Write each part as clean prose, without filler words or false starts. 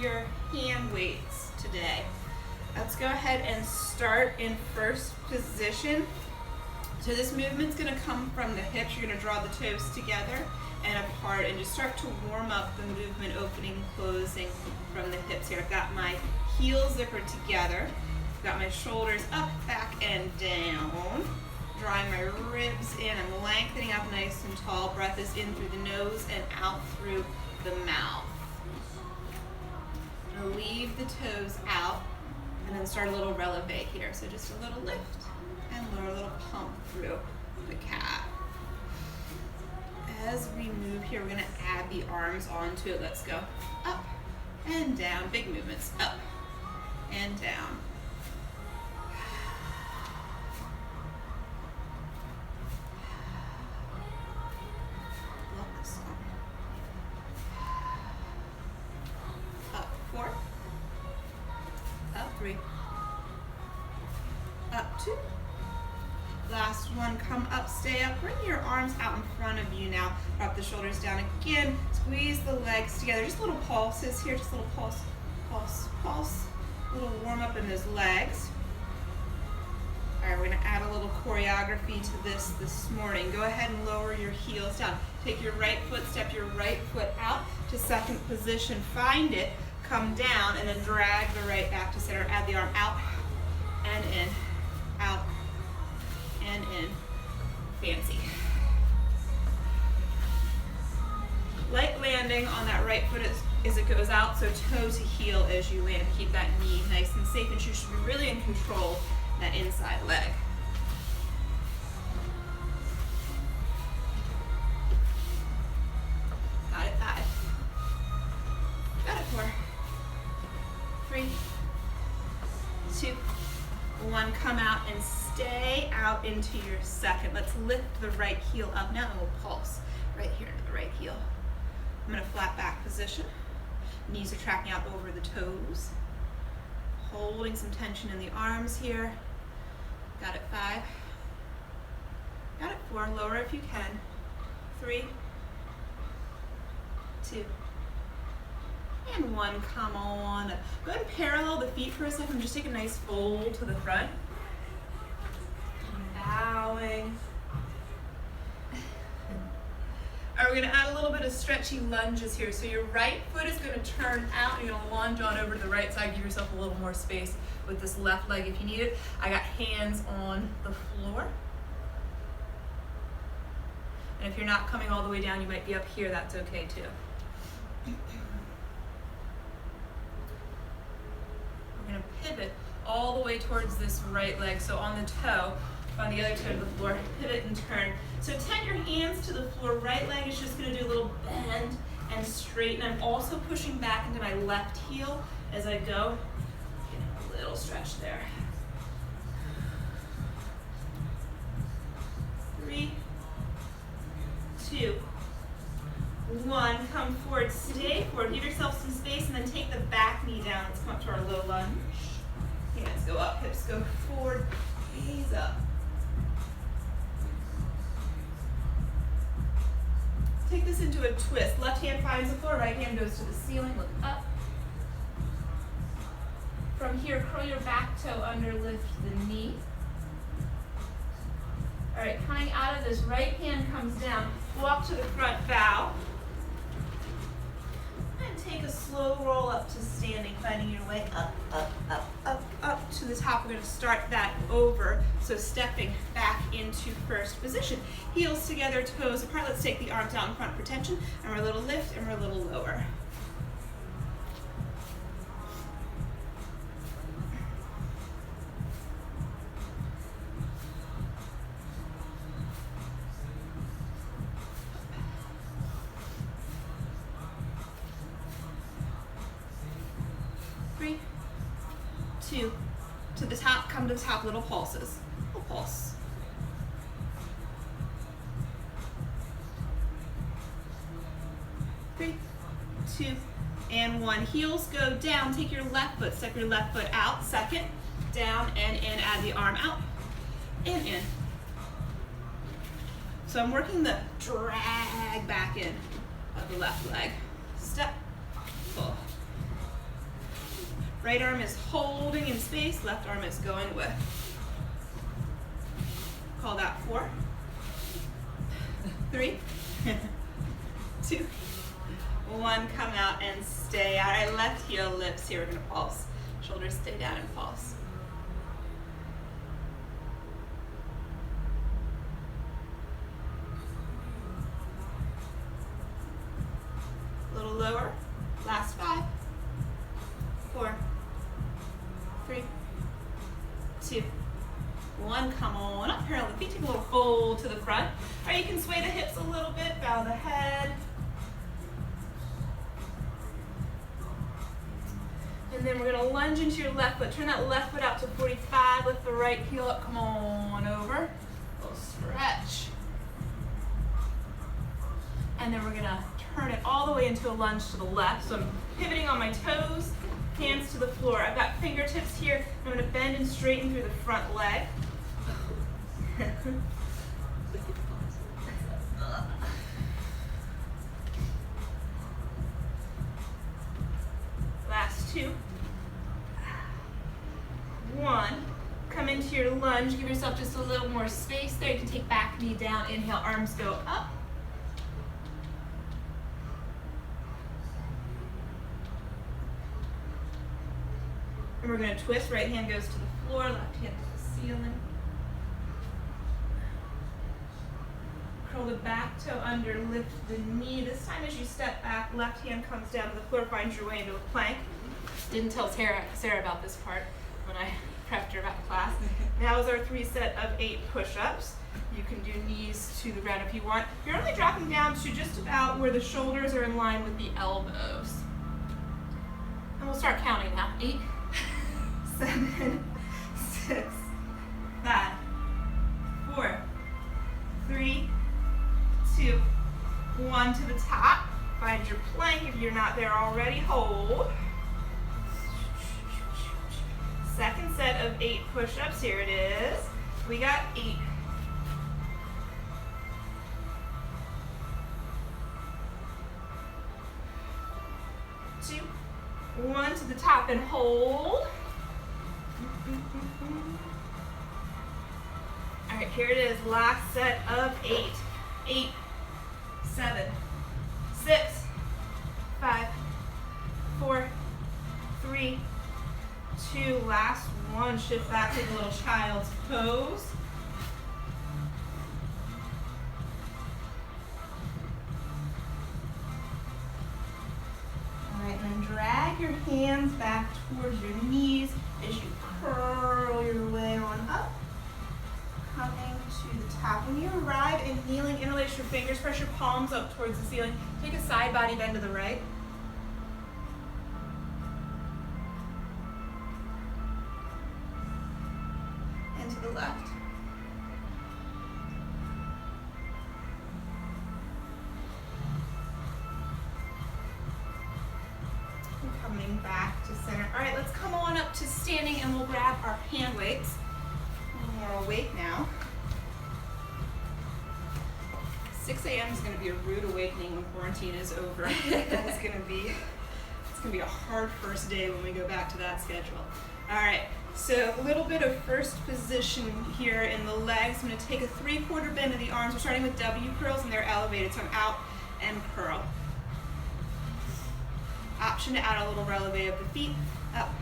your hand weights today. Let's go ahead and start in first position. So this movement's gonna come from the hips. You're gonna draw the toes together and apart and just start to warm up the movement, opening and closing from the hips here. I've got my heels zippered together. I've got my shoulders up, back, and down. Drawing my ribs in. I'm lengthening up nice and tall. Breath is in through the nose and out through the mouth. I'm gonna leave the toes out and then start a little releve here. So just a little lift and lower, a little pump through the calf. As we move here, we're gonna add the arms onto it. Let's go up and down. Big movements, up and down. Love this song. Up 4, up 3, up 2. Last one, come up, stay up. Bring your arms out in front of you now. Drop the shoulders down again. Squeeze the legs together. Just little pulses here. Just a little pulse, pulse, pulse. A little warm up in those legs. All right, we're gonna add a little choreography to this morning. Go ahead and lower your heels down. Take your right foot, step your right foot out to second position. Find it, come down, and then drag the right back to center. Add the arm out and in, out and in. Fancy. Light landing on that right foot as it goes out, so toe to heel as you land. Keep that knee nice and safe, and you should be really in control of that inside leg. Got it, 5. Got it, 4, 3, 2, 1. Come out and stay out into your second. Let's lift the right heel up. Now we'll pulse right here into the right heel. I'm gonna flat back position. Knees are tracking out over the toes. Holding some tension in the arms here. Got it, 5. Got it, 4. Lower if you can. 3, 2, and 1. Come on. Go ahead and parallel the feet for a second. Just take a nice fold to the front. Bowing. All right, we're gonna add a little bit of stretchy lunges here. So your right foot is gonna turn out. You're gonna lunge on over to the right side. Give yourself a little more space with this left leg if you need it. I got hands on the floor. And if you're not coming all the way down, you might be up here. That's okay too. We're gonna pivot all the way towards this right leg. So on the toe, on the other toe to the floor, pivot and turn. So tend your hands to the floor. Right leg is just gonna do a little bend and straighten. I'm also pushing back into my left heel as I go. Get a little stretch there. 3, 2, 1. Come forward, stay forward. Give yourself some space and then take the back knee down. Let's come up to our low lunge. Hands go up, hips go forward, gaze up. Take this into a twist. Left hand finds the floor, right hand goes to the ceiling. Look up. From here, curl your back toe under, lift the knee. All right, coming out of this, right hand comes down. Walk to the front, bow. And take a slow roll up to standing, finding your way up, up, up, up, up to the top. We're gonna start that over. So stepping back into first position. Heels together, toes apart. Let's take the arms out in front for tension. And we're a little lift and we're a little lower. To the top, come to the top, little pulses. Little pulse. 3, 2, and 1. Heels go down. Take your left foot, step your left foot out. Second, down and in. Add the arm out and in. So I'm working the drag back in of the left leg. Step, pull, Right arm is holding in space, left arm is going with. Call that 4, 3, 2, 1. Come out and stay. All right, left heel lifts here. We're gonna pulse. Shoulders stay down and pulse. A little lower. Last 5, 4, 3, 2, 1. Come on up. Parallel the feet. Take a little fold to the front. Or you can sway the hips a little bit. Bow the head. And then we're going to lunge into your left foot. Turn that left foot out to 45. Lift the right heel up. Come on over. A little stretch. And then we're going to turn it all the way into a lunge to the left. So I'm pivoting on my toes, hands to the floor. I've got fingertips here. I'm going to bend and straighten through the front leg. Last 2. 1. Come into your lunge. Give yourself just a little more space there. You can take back knee down. Inhale, arms go up. And we're going to twist. Right hand goes to the floor, left hand to the ceiling. Curl the back toe under, lift the knee. This time as you step back, left hand comes down to the floor, finds your way into a plank. Didn't tell Sarah about this part when I prepped her about the class. Now is our 3 set of 8 push-ups. You can do knees to the ground if you want. You're only dropping down to just about where the shoulders are in line with the elbows. And we'll start counting now. 8, 7, 6, 5, 4, 3, 2, 1 to the top. Find your plank if you're not there already. Hold. Second set of 8 push-ups. Here it is. We got 8. 2, 1 to the top and hold. All right, here it is. Last set of 8. 8, 7, 6, 5, 4, 3, 2. Last one. Shift back to the little child's pose. All right, and then drag your hands back towards your knees as you curl your way on up. Coming to the top. When you arrive in kneeling, interlace your fingers, press your palms up towards the ceiling. Take a side body bend to the right. And to the left. And coming back to center. All right, let's come on up to standing and we'll grab our hand weights. More awake now. 6 a.m. is going to be a rude awakening when quarantine is over. It's going to be a hard first day when we go back to that schedule. All right, so a little bit of first position here in the legs. I'm going to take a 3/4 bend of the arms. We're starting with W curls and they're elevated, so I'm out and curl. Option to add a little releve of the feet, up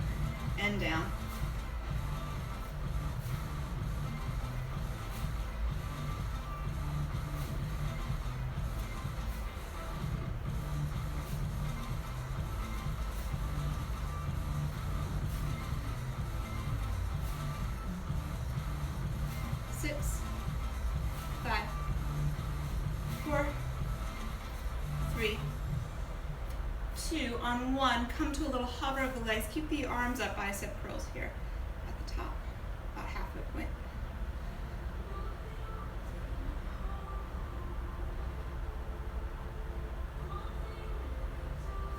and down. On 1, come to a little hover of the legs. Keep the arms up, bicep curls here at the top, about halfway point.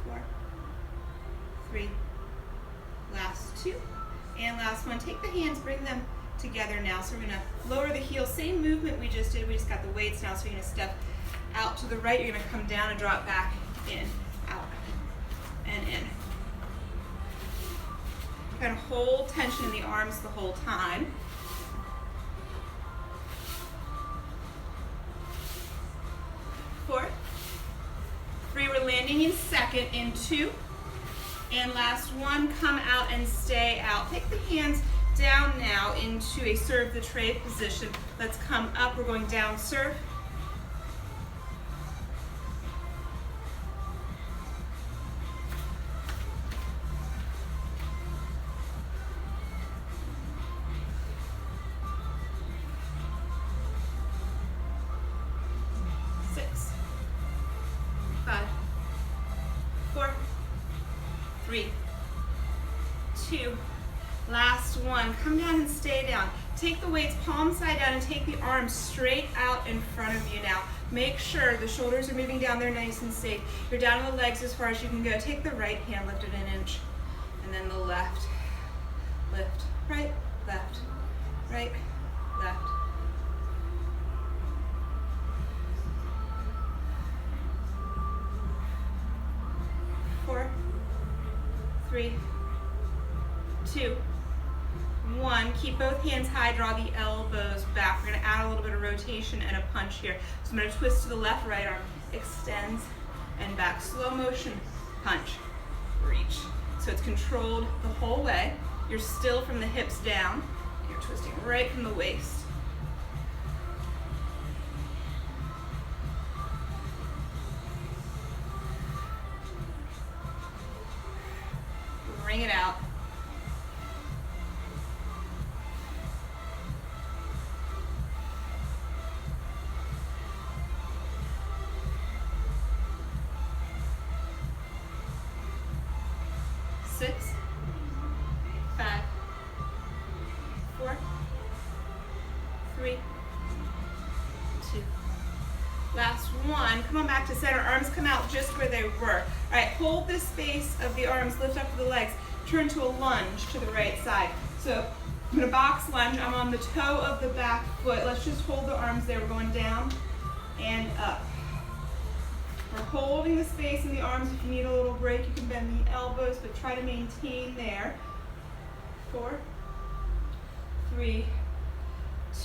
4, 3, last 2, and last 1. Take the hands, bring them together now. So we're going to lower the heel, same movement we just did. We just got the weights now, so you're going to step out to the right. You're going to come down and drop back in, out, and in. And hold tension in the arms the whole time. 4, 3, we're landing in second, in 2, and last one, come out and stay out. Take the hands down now into a serve the tray position. Let's come up, we're going down serve. Last one, come down and stay down. Take the weights palm side down and take the arms straight out in front of you now. Make sure the shoulders are moving down there nice and safe. You're down on the legs as far as you can go. Take the right hand, lift it an inch, and then the left. Lift, right, left, right, left. Four, 3, 2, 1. Keep both hands high, draw the elbows back. We're gonna add a little bit of rotation and a punch here. So I'm gonna twist to the left, right arm extends and back. Slow motion, punch, reach. So it's controlled the whole way. You're still from the hips down. You're twisting right from the waist. Bring it out. Six, 5, 4, 3, 2. Last one. Come on back to center. Arms come out just where they were. All right, hold the space of the arms, lift up to the legs. Turn to a lunge to the right side. So I'm gonna box lunge. I'm on the toe of the back foot. Let's just hold the arms there. We're going down and up. We're holding the space in the arms. If you need a little break, you can bend the elbows, but try to maintain there. 4, 3,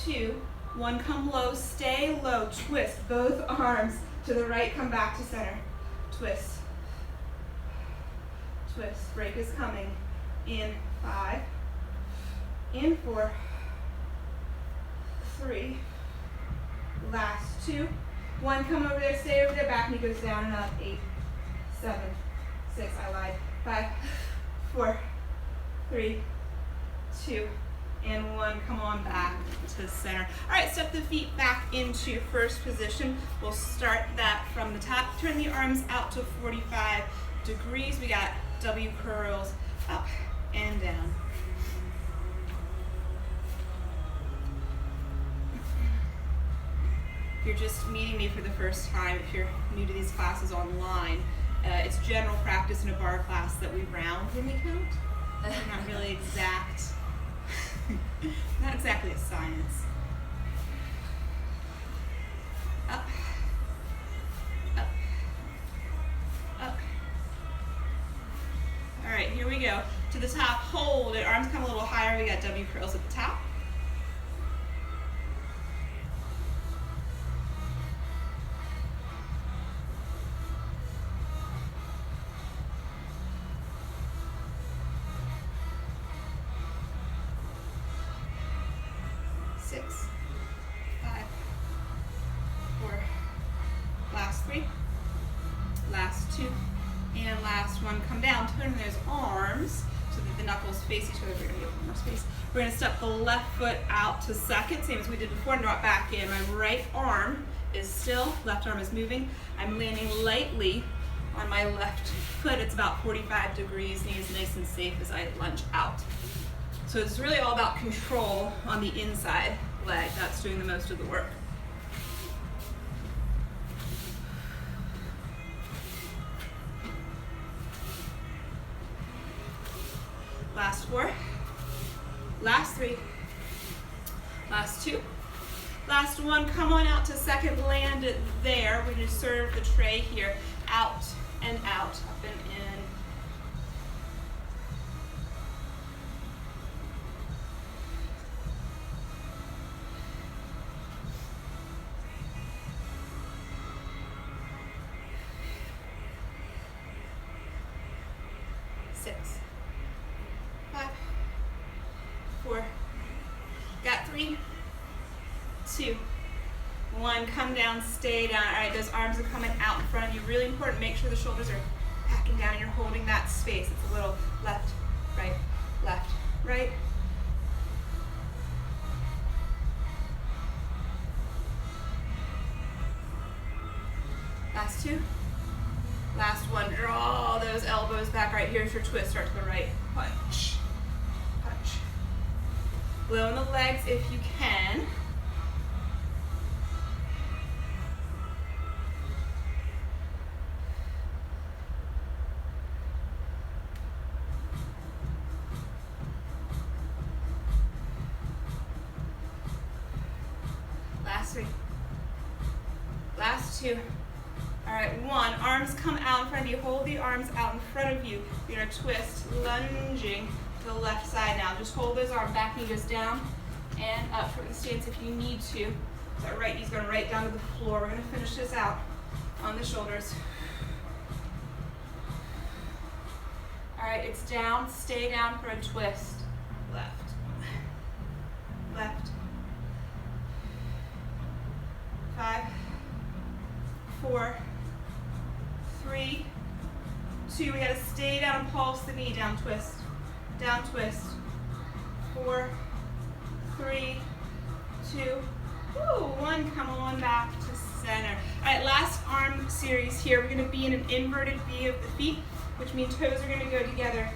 2, 1. Come low, stay low, twist both arms to the right, come back to center. Twist, twist. Break is coming. In 5, in 4, 3, last 2. 1, come over there, stay over there, back knee goes down and up. 8, 7, 6, I lied. 5, 4, 3, 2, and 1. Come on back to center. All right, step the feet back into first position. We'll start that from the top. Turn the arms out to 45 degrees. We got W curls up and down. If you're just meeting me for the first time, if you're new to these classes online, it's general practice in a barre class that we round when we count. Not really exact, not exactly a science. Up, up, up. All right, here we go. To the top, hold it. Arms come a little higher. We got W curls at the top. Face each other. We're going to get more space. We're going to step the left foot out to second, same as we did before, and drop back in. My right arm is still, left arm is moving. I'm landing lightly on my left foot. It's about 45 degrees, knees nice and safe as I lunge out. So it's really all about control on the inside leg. That's doing the most of the work. Last 4, last 3, last 2, last 1. Come on out to second, land it there. We're going to serve the tray here, out and out, up and in. 6, 5, 4, got 3, 2, 1. Come down, stay down. All right, those arms are coming out in front of you. Really important, make sure the shoulders are backing down and you're holding that space. It's a little left, right, left, right. Last 2. Last 1. Draw those elbows back. All right, here's your twist. Start to the right. Punch. Punch. Blow in the legs if you can. Last 3. Last 2. All right, 1. Arms come out in front of you. Hold the arms out in front of you. You're going to twist, lunging to the left side now. Just hold those arms. Back knee goes down and up for the stance if you need to. So that right knee's going right down to the floor. We're going to finish this out on the shoulders. All right, it's down. Stay down for a twist. Left. Left. 5, 4, 3, 2. We gotta stay down, pulse the knee, down twist, down twist. 4, 3, 2, 1. Come on back to center. All right, last arm series here. We're gonna be in an inverted V of the feet, which means toes are gonna go together.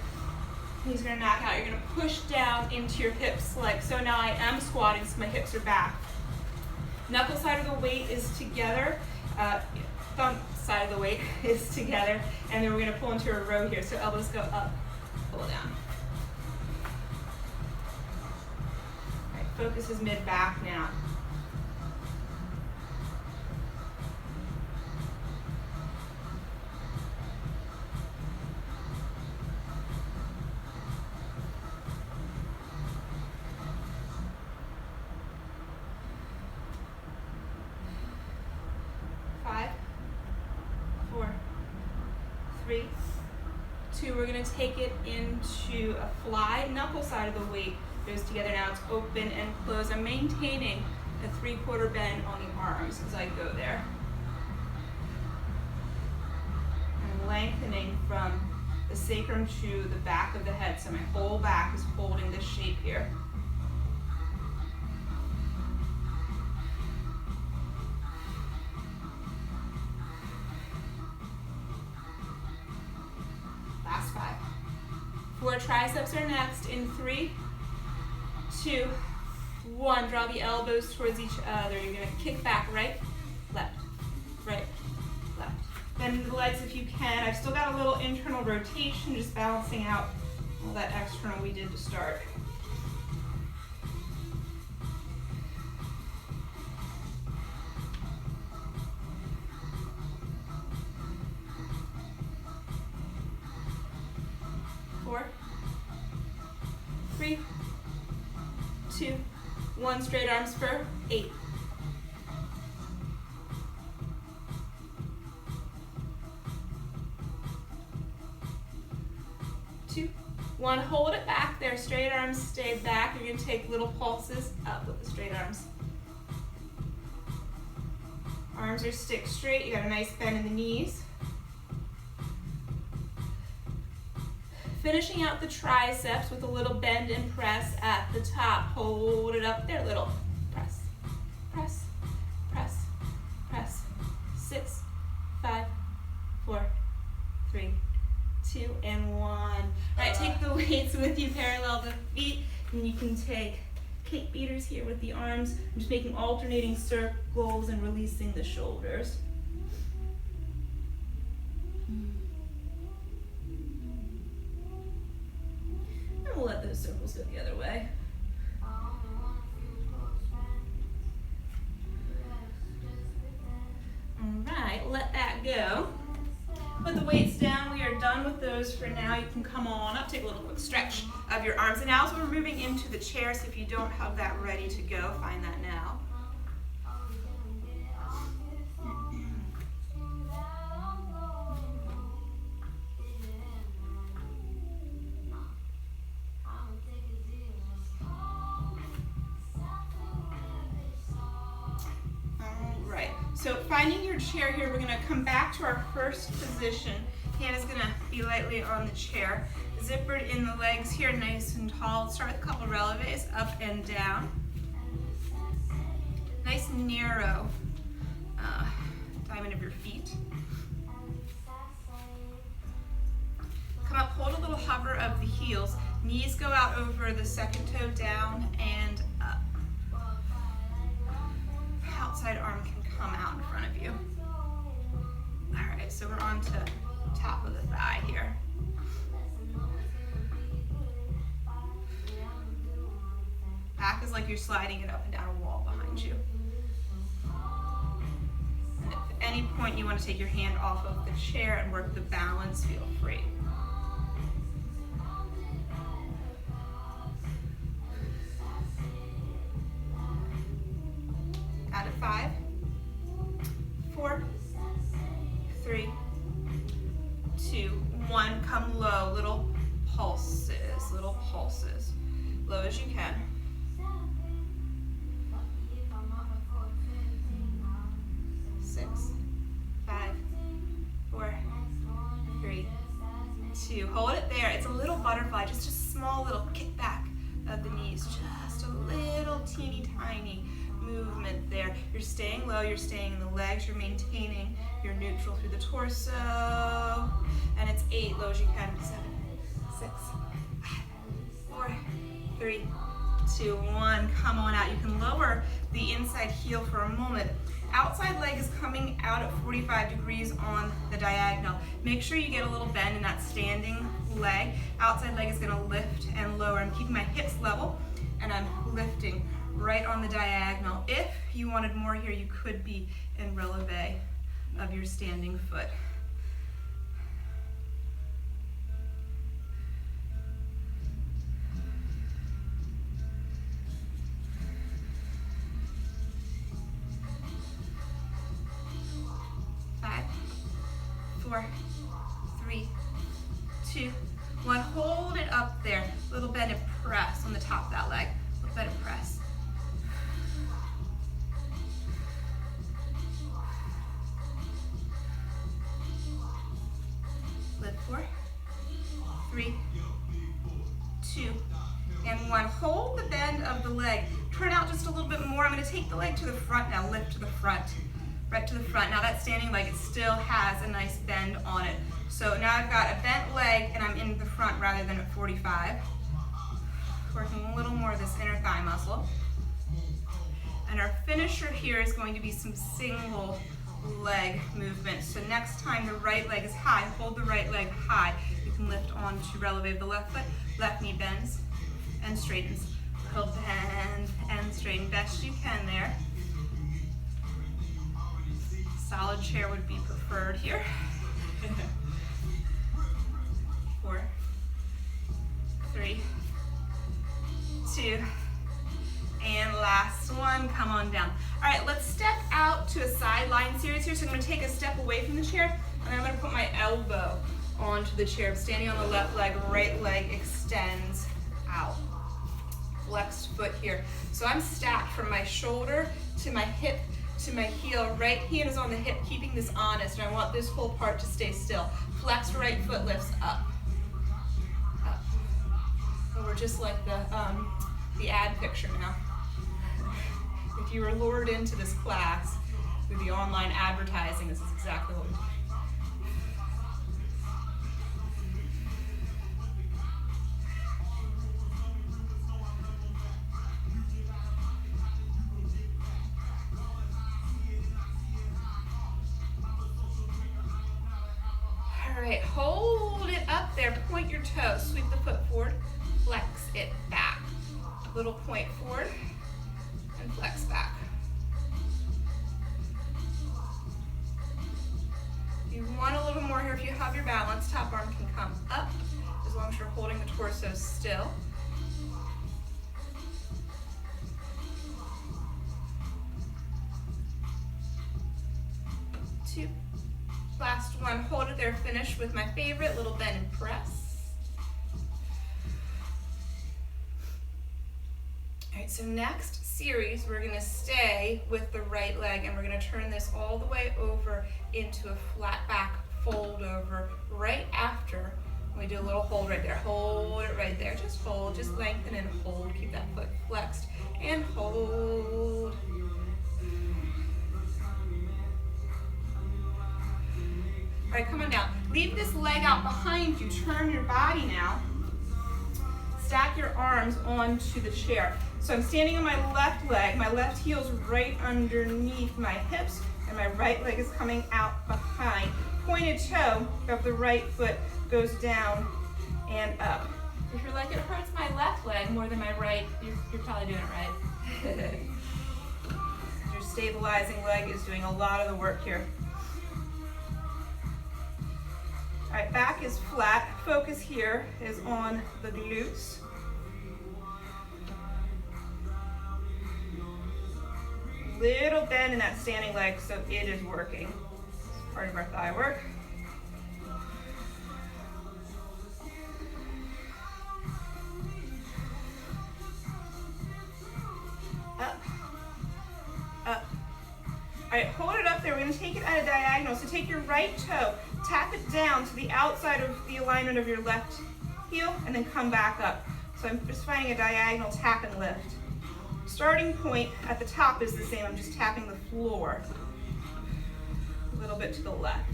Knees are gonna knock out. You're gonna push down into your hips like so. Now I am squatting, so my hips are back. Knuckle side of the weight is together. Thumb side of the weight is together. And then we're going to pull into a row here. So elbows go up, pull down. All right, focus is mid-back now. We're going to take it into a fly. Knuckle side of the weight goes together. Now it's open and closed. I'm maintaining a 3/4 bend on the arms as I go there. I'm lengthening from the sacrum to the back of the head. So my whole back is holding this shape here. Last 5. 4 triceps are next in 3, 2, 1. Draw the elbows towards each other. You're going to kick back, right, left, right, left. Bend the legs if you can. I've still got a little internal rotation, just balancing out all that external we did to start. Four, 3, 2, 1. Straight arms for 8. 2, 1. Hold it back there. Straight arms stay back. You're going to take little pulses up with the straight arms. Arms are stick straight. You got a nice bend in the knees. Finishing out the triceps with a little bend and press at the top. Hold it up there, little press, press, press, press. 6, 5, 4, 3, 2, and 1. All right, take the weights with you, parallel the feet, and you can take cake beaters here with the arms. I'm just making alternating circles and releasing the shoulders. And we'll let those circles go the other way. All right, let that go. Put the weights down. We are done with those for now. You can come on up, take a little quick stretch of your arms. And now as we're moving into the chair, so if you don't have that ready to go, find that now. finding your chair here, we're gonna come back to our first position. Hand is gonna be lightly on the chair. Zippered in the legs here, nice and tall. Start with a couple releves, up and down. Nice narrow diamond of your feet. Come up, hold a little hover of the heels. Knees go out over the second toe, down and up. Outside arm can come out in front of you. All right, so we're on to top of the thigh here. Back is like you're sliding it up and down a wall behind you. And if at any point you want to take your hand off of the chair and work the balance, feel free. Out of 5, 4, 3, 2, 1. Come low, little pulses, low as you can. 6, 5, 4, 3, 2. Hold it there. It's a little butterfly, just a small little kick back of the knees, just a little teeny tiny movement there. You're staying low, you're staying in the legs, you're maintaining your neutral through the torso. And it's 8, low as you can. 7, 6, 5, 4, 3, 2, 1. Come on out. You can lower the inside heel for a moment. Outside leg is coming out at 45 degrees on the diagonal. Make sure you get a little bend in that standing leg. Outside leg is going to lift and lower. I'm keeping my hips level and I'm lifting right on the diagonal. If you wanted more here, you could be in releve of your standing foot. Five, 4, 3, 2, 1. Hold it up there. Little bend and press on the top of that leg. Little bend and press. Lift 4, 3, 2, and 1. Hold the bend of the leg. Turn out just a little bit more. I'm going to take the leg to the front now. Lift to the front. Right to the front. Now that standing leg, it still has a nice bend on it. So now I've got a bent leg and I'm in the front rather than at 45. Working a little more of this inner thigh muscle. And our finisher here is going to be some single leg movement. So next time the right leg is high, hold the right leg high. You can lift on to releve the left foot. Left knee bends and straightens. He'll bend and straighten best you can there. Solid chair would be preferred here. 4, 3, 2, and last one, come on down. All right, let's step out to a sideline series here. So I'm gonna take a step away from the chair, and then I'm gonna put my elbow onto the chair. I'm standing on the left leg, right leg extends out. Flexed foot here. So I'm stacked from my shoulder to my hip to my heel. Right hand is on the hip, keeping this honest, and I want this whole part to stay still. Flexed right foot lifts up. Up. And we're just like the ad picture now. If you were lured into this class through the online advertising, this is exactly what we do. All right, hold it up there, point your toes, sweep the foot forward, flex it back. Little point forward and flex back. You want a little more here. If you have your balance, top arm can come up as long as you're holding the torso still. Two. Last one, hold it there, finish with my favorite, little bend and press. All right, so next series, we're gonna stay with the right leg and we're gonna turn this all the way over into a flat back fold over right after we do a little hold right there. Hold it right there, just hold, just lengthen and hold. Keep that foot flexed and hold. All right, come on down. Leave this leg out behind you. Turn your body now. Stack your arms onto the chair. So I'm standing on my left leg. My left heel's right underneath my hips, and my right leg is coming out behind. Pointed toe of the right foot goes down and up. If you're like, it hurts my left leg more than my right, you're probably doing it right. Your stabilizing leg is doing a lot of the work here. All right, back is flat. Focus here is on the glutes. Little bend in that standing leg, so it is working. It's part of our thigh work. Up, up. All right, hold it up there. We're gonna take it at a diagonal. So take your right toe, tap it down to the outside of the alignment of your left heel, and then come back up. So I'm just finding a diagonal tap and lift. Starting point at the top is the same. I'm just tapping the floor a little bit to the left.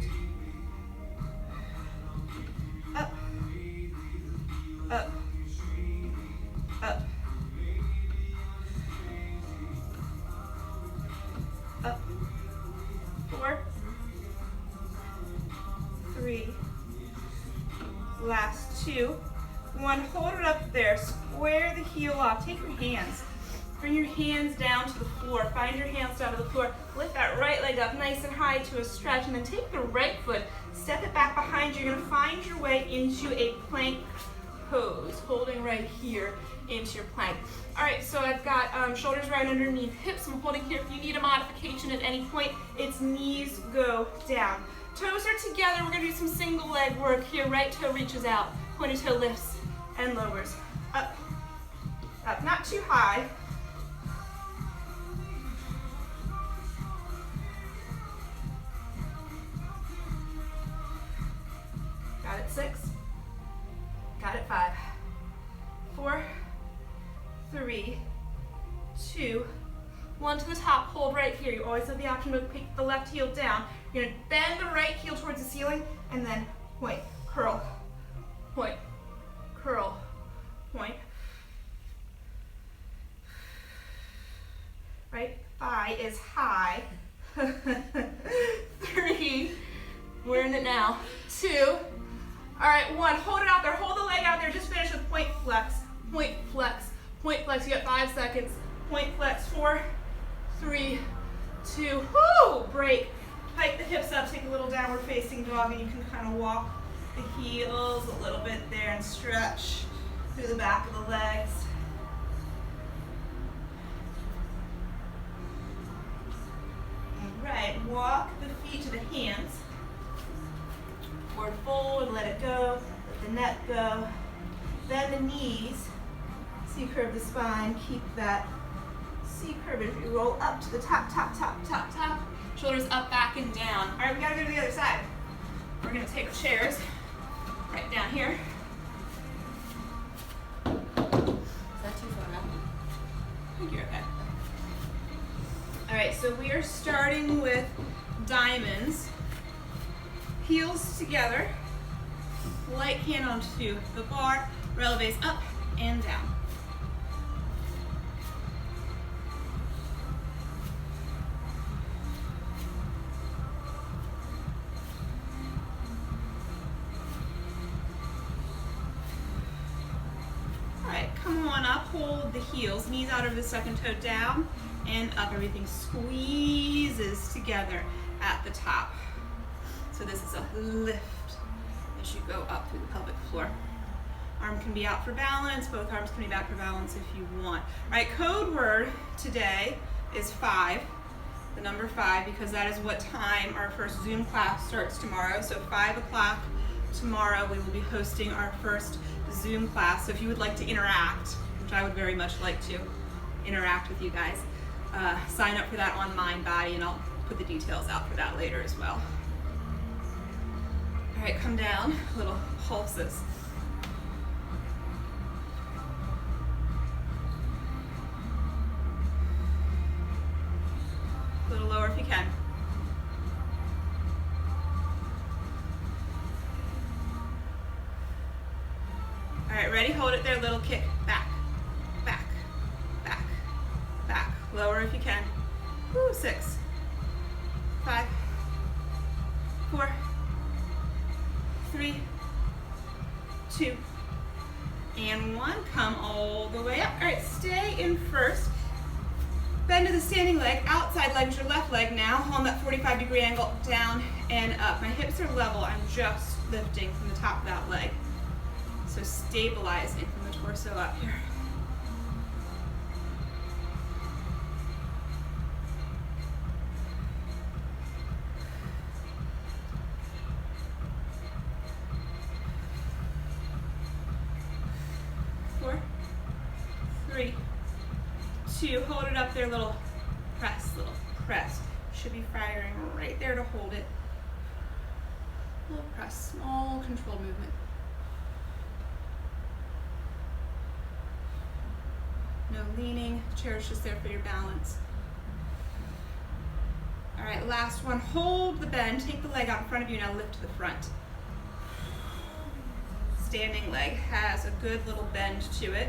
Up, up, up, up. 4, 3, last 2, 1. Hold it up there. Square the heel off. Take your hands. Bring your hands down to the floor. Find your hands down to the floor. Lift that right leg up nice and high to a stretch, and then take the right foot, step it back behind you. You're gonna find your way into a plank pose, holding right here into your plank. All right, so I've got shoulders right underneath hips. I'm holding here. If you need a modification at any point, it's knees go down. Toes are together. We're gonna do some single leg work here. Right toe reaches out, pointed toe lifts and lowers. Up, up, not too high. Got it 6, got it 5, 4, 3, 2, 1 to the top. Hold right here. You always have the option to pick the left heel down. You're gonna bend the right heel towards the ceiling and then point, curl, point, curl, point. Right, thigh is high. 3, we're in it now. 2, all right, 1, hold it out there, hold the leg out there, just finish with point flex, point flex, point flex. You got 5 seconds. Point flex, 4, 3, 2, whoo, break. Hike the hips up, take a little downward facing dog, and you can kind of walk the heels a little bit there and stretch through the back of the legs. All right, walk the feet to the hands. Forward fold, let it go, let the neck go. Bend the knees, C-curve the spine, keep that C-curve as you roll up to the top, top, top, top, top. Shoulders up, back, and down. All right, we gotta go to the other side. We're gonna take our chairs right down here. Is that too far up? I think you're okay. All right, so we are starting with diamonds. Heels together, light hand onto the bar, releves up and down. All right, come on up, hold the heels, knees out over the second toe down and up. Everything squeezes together at the top. So this is a lift as you go up through the pelvic floor. Arm can be out for balance. Both arms can be back for balance if you want. All right, code word today is 5, the number 5, because that is what time our first Zoom class starts tomorrow. So 5 o'clock tomorrow, we will be hosting our first Zoom class. So if you would like to interact, which I would very much like to, interact with you guys. Sign up for that on Mind-Body, and I'll put the details out for that later as well. All right, come down, little pulses. A little lower if you can. All right, ready? Hold it there, little kick, back, back, back, back. Lower if you can. Woo, 6, 5, 4, 3, 2, and 1. Come all the way up. All right, stay in first. Bend to the standing leg, outside leg is your left leg now. On that 45-degree angle, down and up. My hips are level. I'm just lifting from the top of that leg. So stabilizing from the torso up here. Four, 3, 2, hold it up there, little press, Should be firing right there to hold it. Little press, small controlled movement. No leaning, chair's just there for your balance. All right, last one, hold the bend, take the leg out in front of you, now lift to the front. Standing leg has a good little bend to it.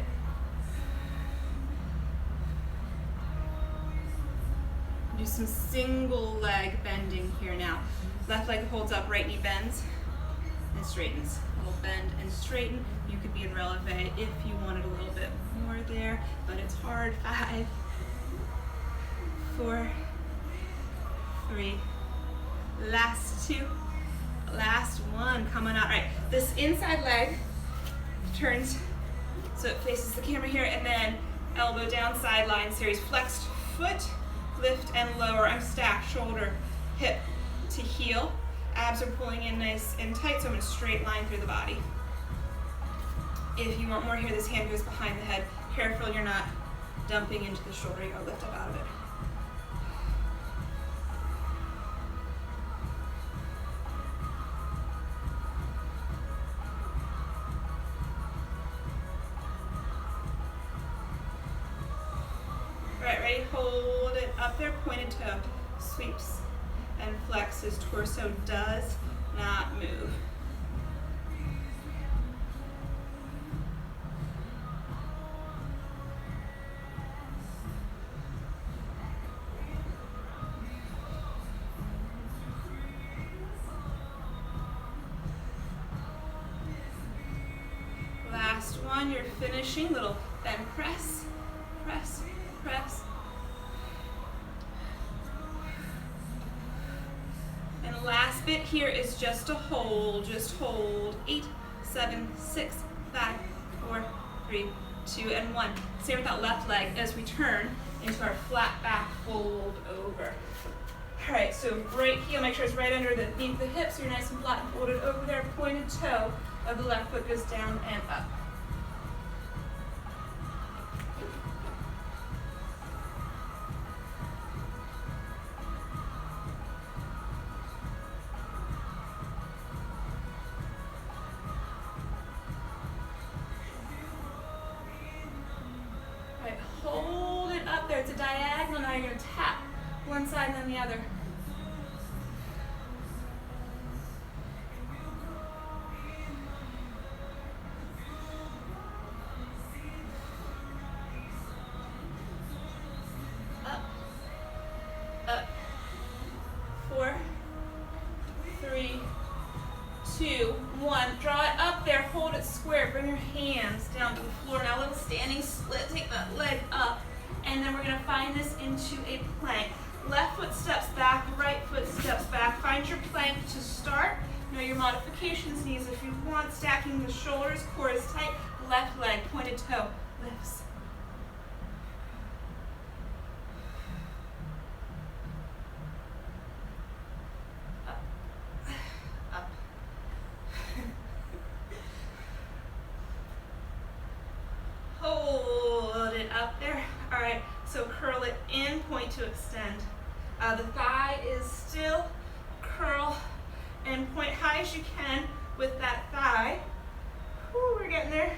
Do some single leg bending here now. Left leg holds up, right knee bends and straightens. A little bend and straighten. You could be in releve if you wanted a little bit more there, but it's hard. 5, 4, 3, last 2, last 1, coming out. All right, this inside leg turns so it faces the camera here, and then elbow down, sideline series, flexed foot, lift and lower. I'm stacked, shoulder, hip to heel. Abs are pulling in nice and tight, so I'm in a straight line through the body. If you want more here, this hand goes behind the head. Careful you're not dumping into the shoulder. You gotta lift up out of it. All right, ready? Hold it up there, pointed toe, sweeps and flexes. Torso does not move. Last one, you're finishing. Little bend press, press, press. And the last bit here is just a hold, just hold. 8, 7, 6, 5, 4, 3, 2, and 1. Same with that left leg as we turn into our flat back fold over. All right, so right heel, make sure it's right underneath the hips. So you're nice and flat and folded over there. Pointed toe of the left foot goes down and up. Hold it up there. It's a diagonal. Now you're going to tap one side and then the other. Up, up. 4, 3, 2, 1. Draw it up there. Hold it square. Bring your hands down to the floor. Now a little standing split. Take that leg up. And then we're going to find this into a plank. Left foot steps back, right foot steps back. Find your plank to start. Know your modifications, knees if you want. Stacking the shoulders, core is tight. Left leg, pointed toe, lifts. Up, up. Hold it up there. All right. So curl it in, point to extend. The thigh is still. Curl and point high as you can with that thigh. Whew, we're getting there.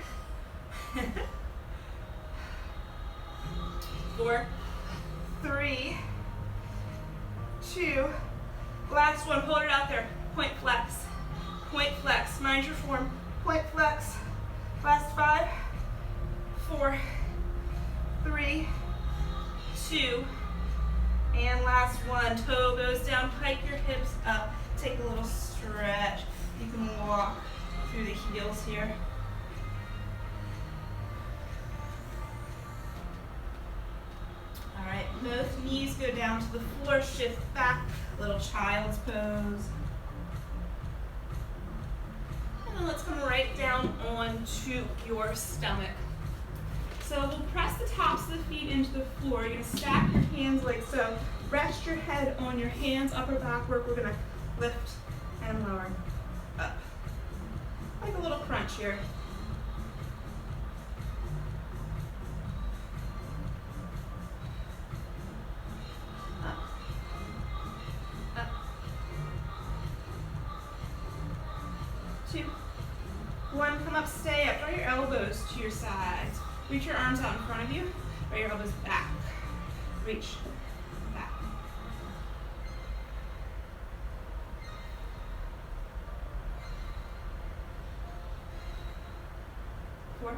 4, 3, 2, last one, hold it out there, point flex, mind your form, point flex, last 5, 4, 3, 2, and last one, toe goes down, pike your hips up, take a little stretch, you can walk through the heels here. All right, both knees go down to the floor, shift back, little child's pose. And then let's come right down onto your stomach. So we'll press the tops of the feet into the floor. You're gonna stack your hands like so. Rest your head on your hands, upper back work. We're gonna lift and lower, up. Like a little crunch here. Two, 1, come up, stay up. Draw your elbows to your sides. Reach your arms out in front of you. Draw your elbows back. Reach, back. Four,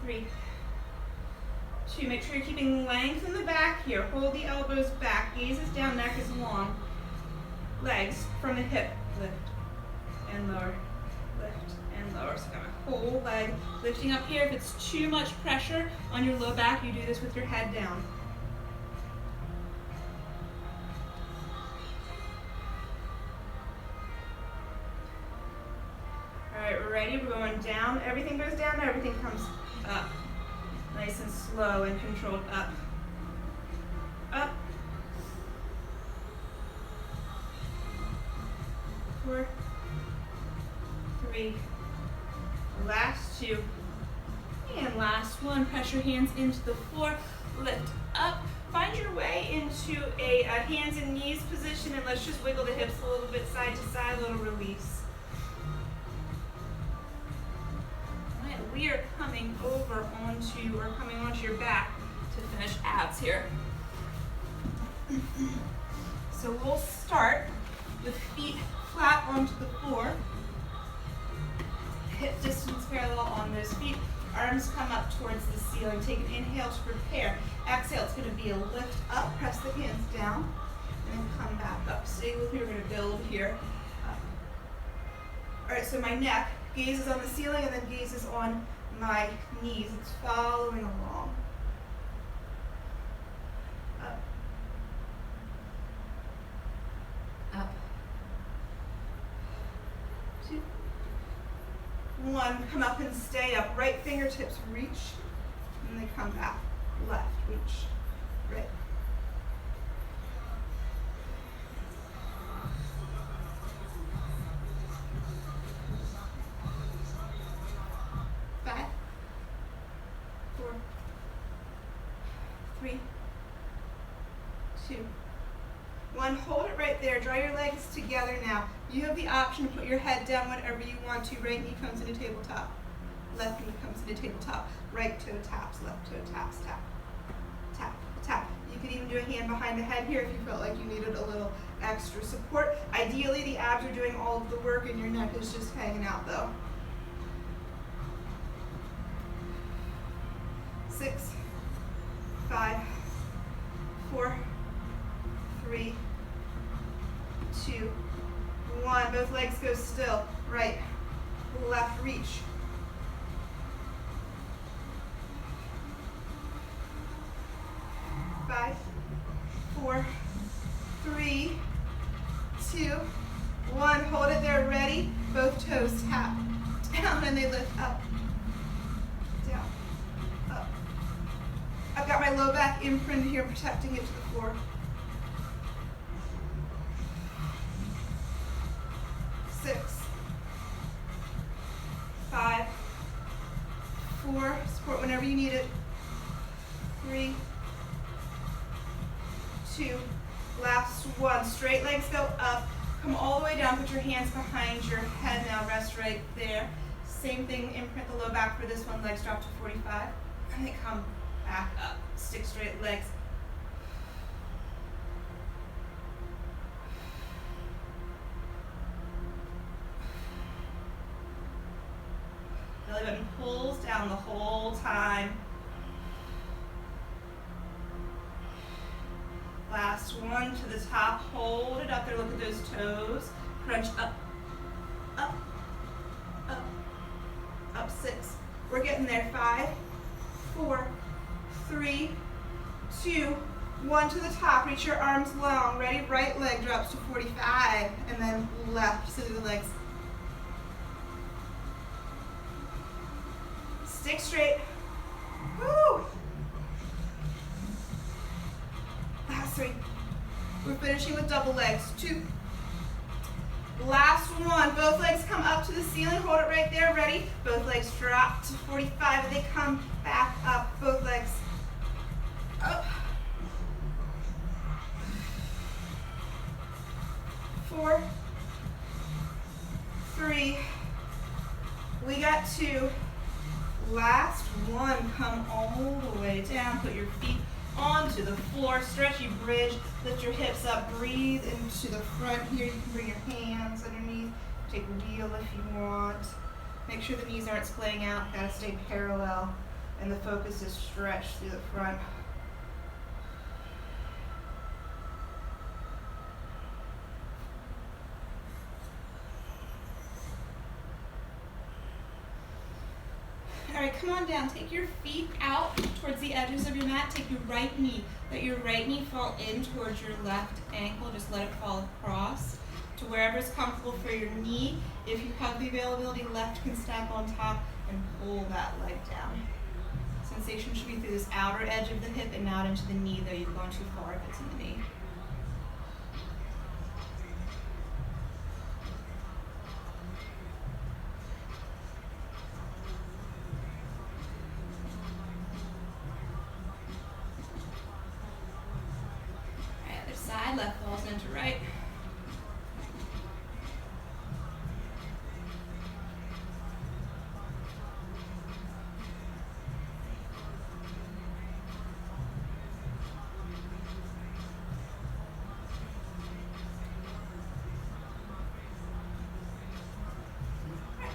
3, 2. Make sure you're keeping length in the back here. Hold the elbows back. Gaze is down, neck is long. Legs from the hip. Lift and lower, lift and lower. So kind of whole leg lifting up here. If it's too much pressure on your low back, you do this with your head down. All right, we're ready. We're going down. Everything goes down, everything comes up. Nice and slow and controlled up. Up. 4, 3, last 2, and last 1. Press your hands into the floor, lift up, find your way into a hands and knees position, and let's just wiggle the hips a little bit side to side, a little release. All right, we are coming onto your back to finish abs here. So we'll start with feet flat onto the floor. Hip distance parallel on those feet. Arms come up towards the ceiling. Take an inhale to prepare. Exhale, it's going to be a lift up. Press the hands down. And then come back up. Stay with me. We're going to build here. All right, so my neck, gaze is on the ceiling and then gaze is on my knees. It's following along. Up. Up. 2, 1, come up and stay up. Right fingertips reach, and they come back. Left, reach, right. Five, 4, 3, 2, 1. Hold it right there. Draw your legs together now. You have the option to put your head down whenever you want to. Right knee comes into tabletop. Left knee comes into tabletop. Right toe taps, left toe taps, tap, tap, tap. You could even do a hand behind the head here if you felt like you needed a little extra support. Ideally, the abs are doing all of the work and your neck is just hanging out though. 6, 5, 4, 3, 2, 1. Both legs go still. Right, left, reach. 5, 4, 3, 2, 1. Hold it there. Ready? Both toes tap down and they lift up, down, up. I've got my low back imprinted here, protecting it to the floor. 6, 5, 4, support whenever you need it. 3, 2, last one. Straight legs go up. Come all the way down. Put your hands behind your head now. Rest right there. Same thing, imprint the low back for this one. Legs drop to 45. And they come back up. Stick straight legs. Belly button pulls down the whole time. Last one to the top. Hold it up there. Look at those toes. Crunch up, up, up, up. 6. We're getting there. 5, 4, 3, 2, 1 to the top. Reach your arms long. Ready? Right leg drops to 45. And then left. So the legs. Stick straight. Woo! Last 3. We're finishing with double legs. 2. Last one. Both legs come up to the ceiling. Hold it right there. Ready? Both legs drop to 45 and they come back up. Both legs up. 4, 3. We got 2. Last one, come all the way down. Put your feet onto the floor. Stretchy bridge. Lift your hips up. Breathe into the front here. You can bring your hands underneath. Take a wheel if you want. Make sure the knees aren't splaying out. Gotta stay parallel. And the focus is stretched through the front. All right, come on down. Take your feet out towards the edges of your mat. Take your right knee. Let your right knee fall in towards your left ankle. Just let it fall across to wherever is comfortable for your knee. If you have the availability, left can stack on top and pull that leg down. Sensation should be through this outer edge of the hip and not into the knee, though you've gone too far if it's in the knee. Left falls into right.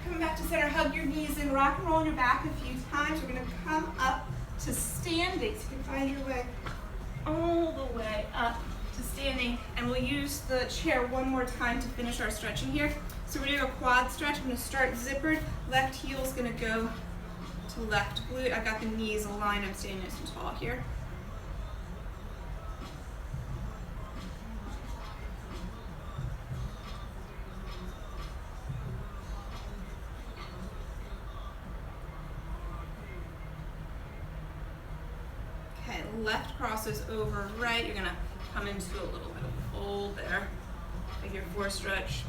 Come back to center. Hug your knees and rock and roll on your back a few times. We're going to come up to standing, so you can find your way all the way up to standing, and we'll use the chair one more time to finish our stretching here. So we're doing a quad stretch. I'm going to start zippered. Left heel is going to go to left glute. I've got the knees aligned. I'm staying nice and tall here. Okay, left crosses over right. You're going to come into a little bit of a fold there. Figure 4 stretch.